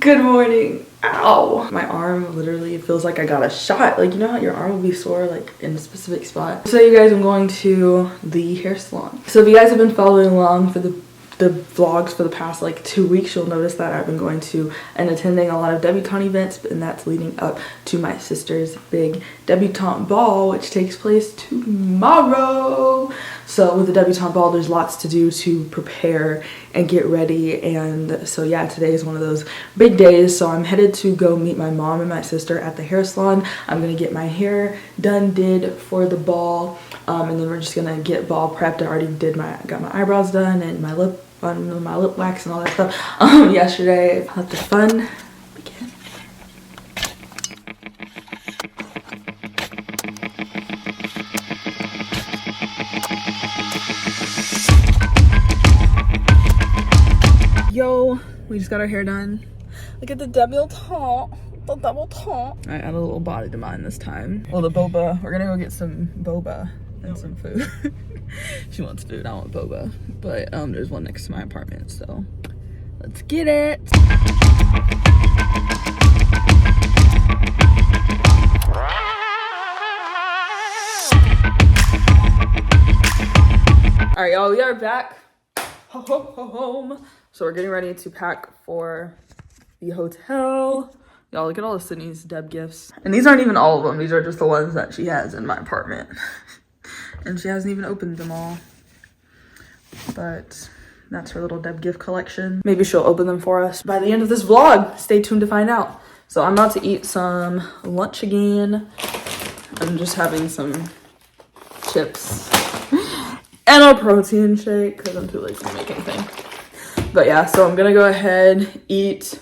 Good morning. Ow. My arm literally feels like I got a shot. Like, you know how your arm will be sore like in a specific spot? So you guys, I'm going to the hair salon. So if you guys have been following along for the vlogs for the past like 2 weeks, you'll notice that I've been going to and attending a lot of debutante events, and that's leading up to my sister's big debutante ball, which takes place tomorrow. So with the debutante ball, there's lots to do to prepare and get ready, and so yeah, today is one of those big days. So I'm headed to go meet my mom and my sister at the hair salon. I'm gonna get my hair did for the ball, and then we're just gonna get ball prepped. I already got my eyebrows done and my lip wax and all that stuff yesterday. Let the fun begin. Yo, we just got our hair done. Look at the debutante. The debutante. I added a little body to mine this time. Well, the boba. We're gonna go get some boba and some food. She wants food, I want boba. But there's one next to my apartment, so let's get it. All right, y'all, we are back home. So we're getting ready to pack for the hotel. Y'all, look at all of Sydney's Deb gifts. And these aren't even all of them. These are just the ones that she has in my apartment. And she hasn't even opened them all. But that's her little Deb gift collection. Maybe she'll open them for us by the end of this vlog. Stay tuned to find out. So I'm about to eat some lunch again. I'm just having some chips and a protein shake because I'm too lazy to make anything. But yeah, so I'm gonna go ahead, eat,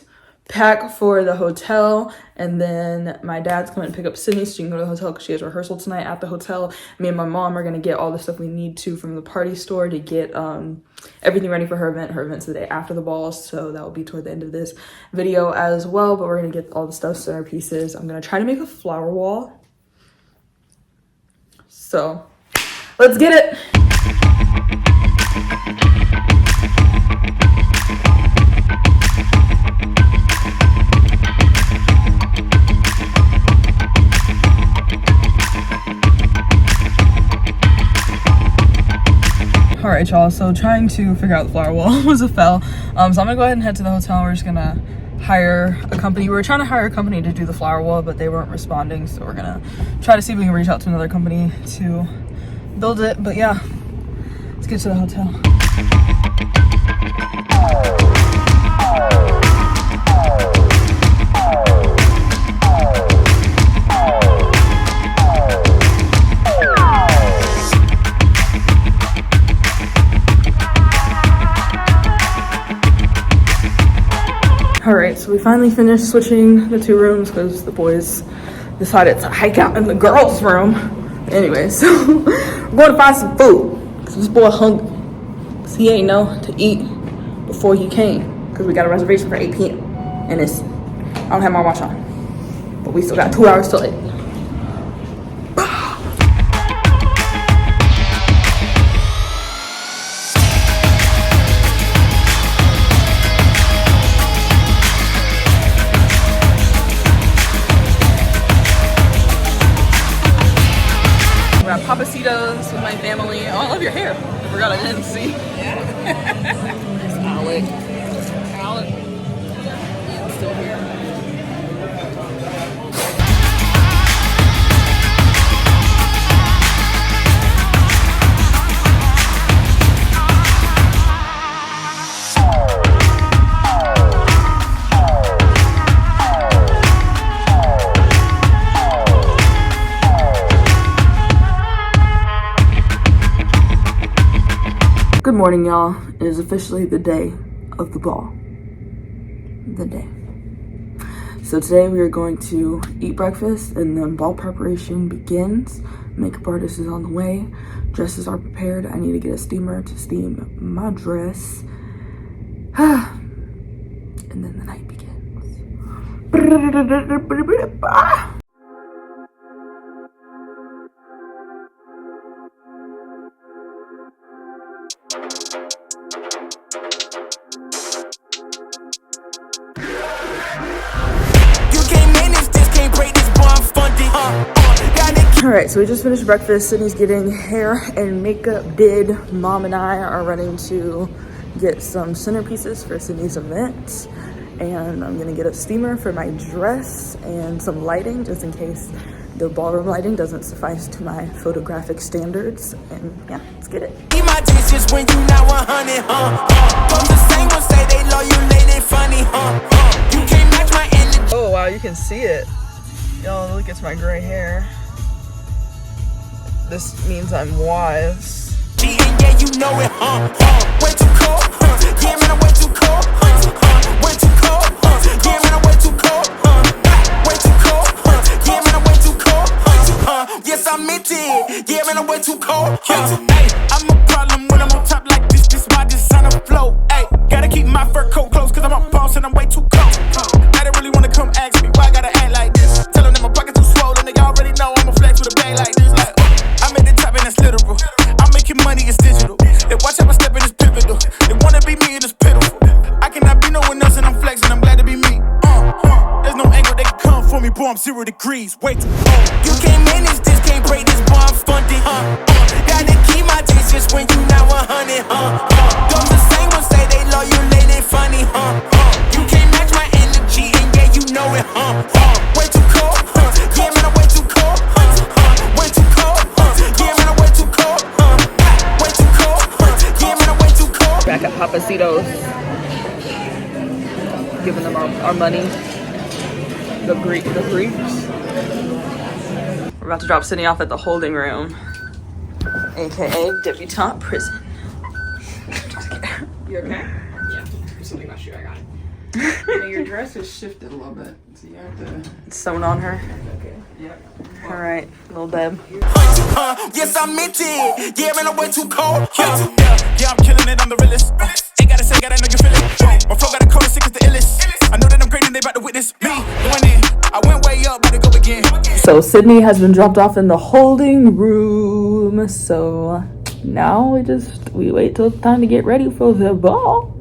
pack for the hotel, and then my dad's coming to pick up Sydney so she can go to the hotel because she has rehearsal tonight at the hotel. Me and my mom are gonna get all the stuff we need to from the party store to get everything ready for her event. Her event's the day after the ball, so that will be toward the end of this video as well. But we're gonna get all the stuff, centerpieces. I'm gonna try to make a flower wall. So let's get it. All right, y'all, so trying to figure out the flower wall was a fail. So I'm gonna go ahead and head to the hotel. We're just gonna hire a company. We were trying to hire a company to do the flower wall, but they weren't responding. So we're gonna try to see if we can reach out to another company to build it. But yeah, let's get to the hotel. All right, so we finally finished switching the 2 rooms because the boys decided to hike out in the girls' room. Anyway, so we're going to find some food because this boy hungry. Because he ain't know to eat before he came because we got a reservation for 8 p.m. And I don't have my watch on, but we still got 2 hours till 8. Papacitos with my family. Oh, I love your hair. I forgot I didn't see. Yeah. There's Alec. Alec. Ian's still here. Good morning, y'all. It is officially the day of the ball. The day. So today we are going to eat breakfast and then ball preparation begins. Makeup artist is on the way. Dresses are prepared. I need to get a steamer to steam my dress. And then the night begins. All right, so we just finished breakfast. Sydney's getting hair and makeup did. Mom and I are running to get some centerpieces for Sydney's event. And I'm gonna get a steamer for my dress and some lighting just in case the ballroom lighting doesn't suffice to my photographic standards. And yeah, let's get it. My just when you not 100, Don't the same one say they love you, lady funny, You can't match my energy. Oh wow, you can see it. Y'all, look, it's my gray hair. This means I'm wise. Yeah, you know it, Way too cold, Yeah, man, I'm way too cold, Way too cold, Yeah, man, I'm way too cold, Way too cold, Yeah, man, I'm way too cold, Yes, I meant it. Yeah, man, I'm way too cold, Hey, I'm a problem when I'm on top like this. This why this on a flow. Hey, gotta keep my fur coat close, cause I'm a boss and I'm way too cold. I don't really wanna come ask me why I gotta act like this. Tell them that my pocket too swollen, they already know I'm a flex with a bag like this. Like, I'm at the top and that's literal. I'm making money, it's digital. They watch how I step in, it's pivotal. They wanna be me and it's pitiful. I cannot be no one else and I'm flexing, I'm glad to be me. There's no angle they can come for me, boy, I'm 0 degrees. Wait, you can't manage this, can't break this, boy, I'm funded. Gotta keep my distance when you not 100, Don't the same one say they love you, lady funny, You can't match my energy, and yeah, you know it, Way too cold, Yeah, man, I'm way too cold, Way too cold, Yeah, man, I'm way too cold, Way too cold, Yeah, man, I'm way too cold. Back at Papacitos, giving them our money. The Greeks. We're about to drop Sydney off at the holding room, aka debutante prison. You okay? Yeah. Something about you, I got it. You know, your dress is shifted a little bit, so you have to. It's sewn on her. Okay. Yep. All right, little Deb. Yes, I meant it. Yeah, man, I'm way too cold. Yeah, I'm killing it. I'm the realest. Ain't gotta say, gotta know you feel it. My flow got a code, sick as the illest. I know that I'm great and they about to witness me going in. I went way up, about to go again. So Sydney has been dropped off in the holding room. So now we wait till it's time to get ready for the ball.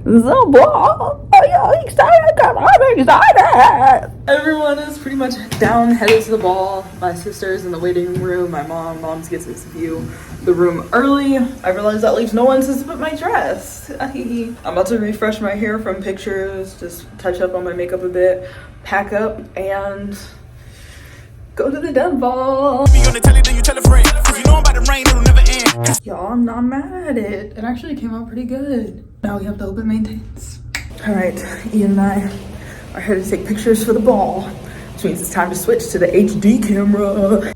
The ball. Are you excited? I'm excited. Everyone is pretty much down, headed to the ball. My sister's in the waiting room. My mom's gets to view the room early. I realized that leaves no one to put my dress. I'm about to refresh my hair from pictures, just touch up on my makeup a bit, pack up, and go to the Deb ball. You gonna tell it, then you tell a friend. Cause you know about the rain, it'll never end. Y'all, I'm not mad at it. It actually came out pretty good. Now we have to hope it maintains. All right, Ian and I are here to take pictures for the ball, which means it's time to switch to the HD camera.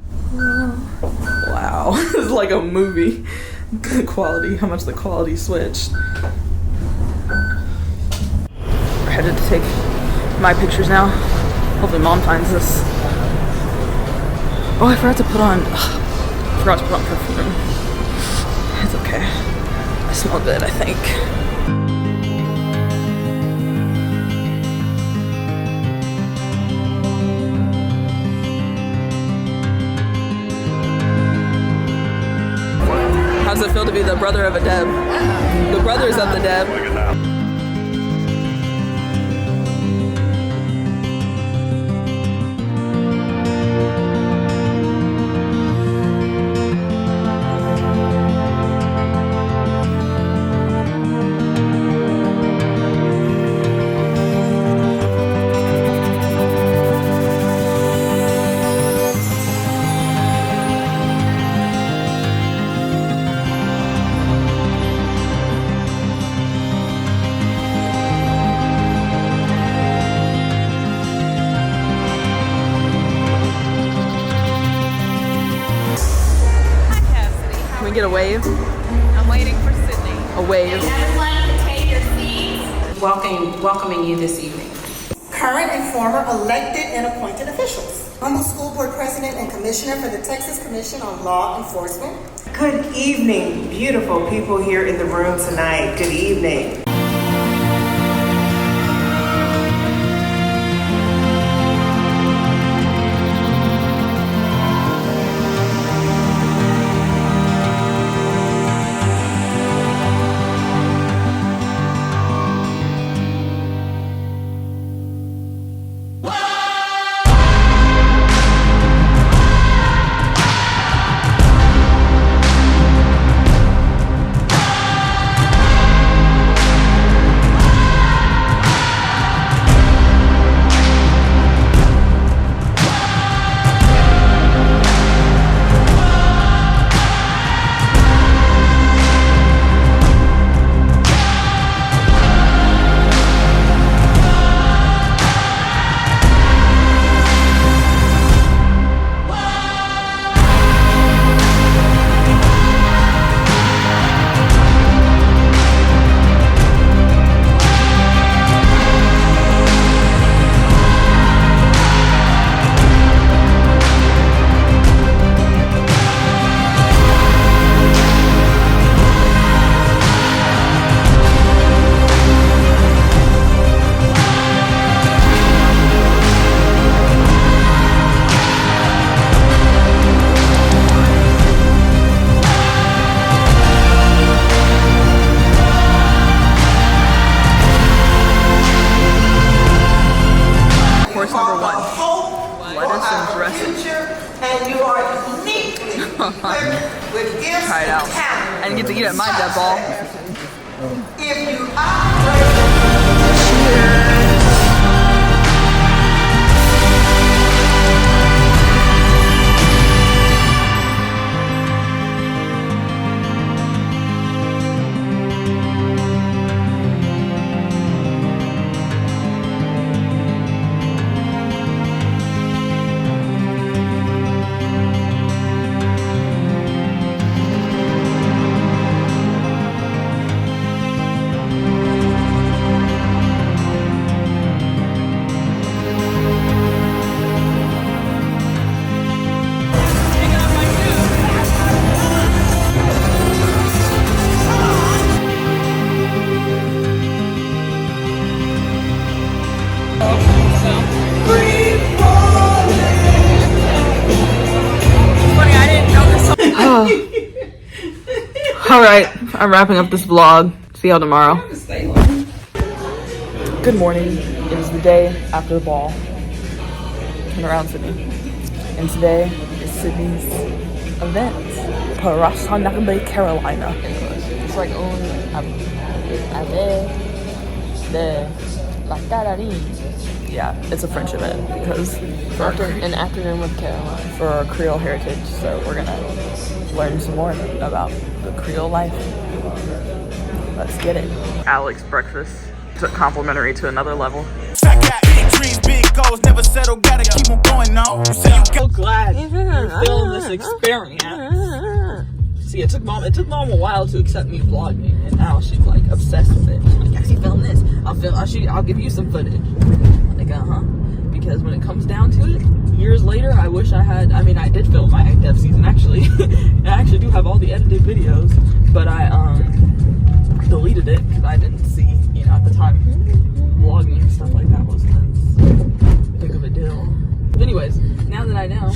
Wow, this is like a movie. The quality, how much the quality switched. We're headed to take my pictures now. Hopefully mom finds this. Oh, I forgot to put on perfume. It's okay. I smell good, I think. How does it feel to be the brother of a Deb? The brothers of the Deb. Get a wave? I'm waiting for Sydney. A wave. Everyone can take your seats. Welcoming you this evening. Current and former elected and appointed officials. I'm the school board president and commissioner for the Texas Commission on Law Enforcement. Good evening, beautiful people here in the room tonight. Good evening. get to eat at my dead ball. If you Alright, I'm wrapping up this vlog. See y'all tomorrow. Good morning. It is the day after the ball. Turn around, Sydney. And today is Sydney's event. Parasanabe, Carolina. It's like yeah, it's a French event because for an acronym of Carolina for our Creole heritage. So we're gonna learn some more about the Creole life. Let's get it. Alex breakfast took complimentary to another level. Check out big dreams, big goals, never settle, gotta keep on going on. You say you So glad you're feeling this experience. See, it took mom a while to accept me vlogging, and now she's like obsessed with it. She's like, I see film this. I'll give you some footage. I'm like, because when it comes down to it, years later, I wish I had. I mean, I did film my dev season actually. I actually do have all the edited videos, but I deleted it because I didn't see, at the time, vlogging and stuff like that wasn't as big of a deal. But anyways, now that I know,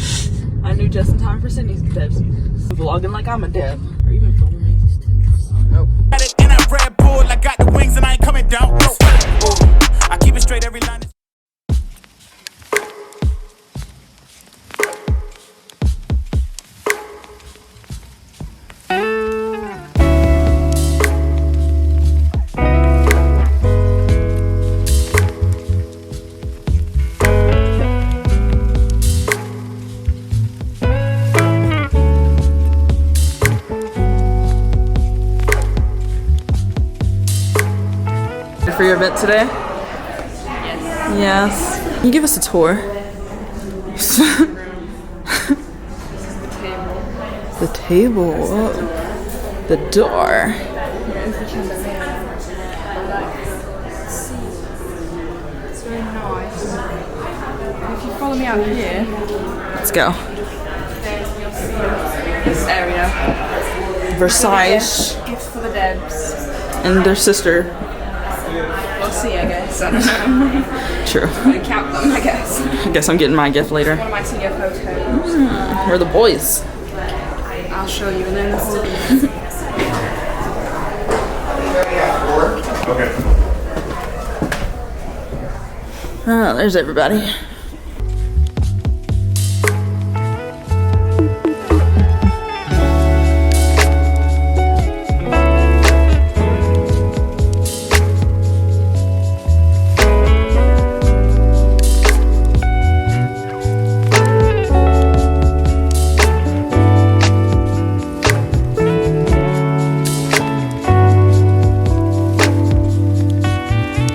I knew just in time for Sydney's dev season. Vlogging like I'm a dev. Are you even filming me? Nope. got it in that Red Bull, I got the wings and I ain't coming down. I keep it straight every line. For your event today? Yes. Can you give us a tour? The table. The door. It's very nice. If you follow me out here, Let's go. you'll see this area. Versailles Gifts for the devs. and their sister. We'll see, I guess. I don't know. True. I count them, I guess. I guess I'm getting my gift later. One of my senior photos. We're the boys. I'll show you and then Oh, there's everybody.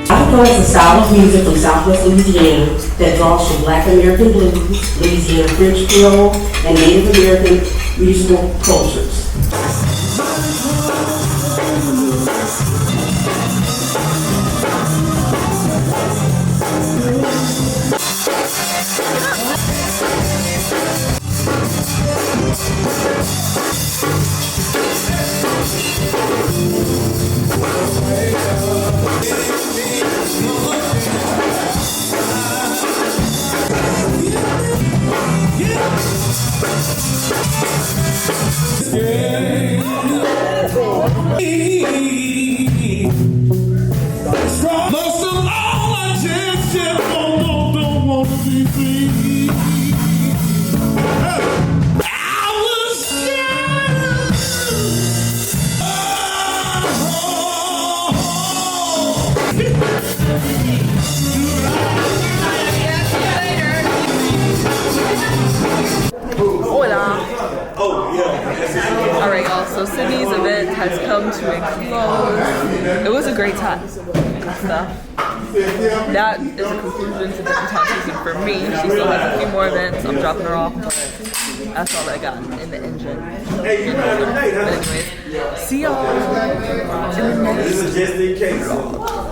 Acapella is a style of music from Southwest Louisiana that draws from Black American blues, Louisiana French Creole, and Native American regional cultures. Most of all, I just don't want to be free. I was scared. swing clothes. It was a great time and stuff. That is a conclusion to debutante season for me. She still has a few more events. I'm dropping her off, but that's all I got in the engine. But anyways, see y'all in the next vlog.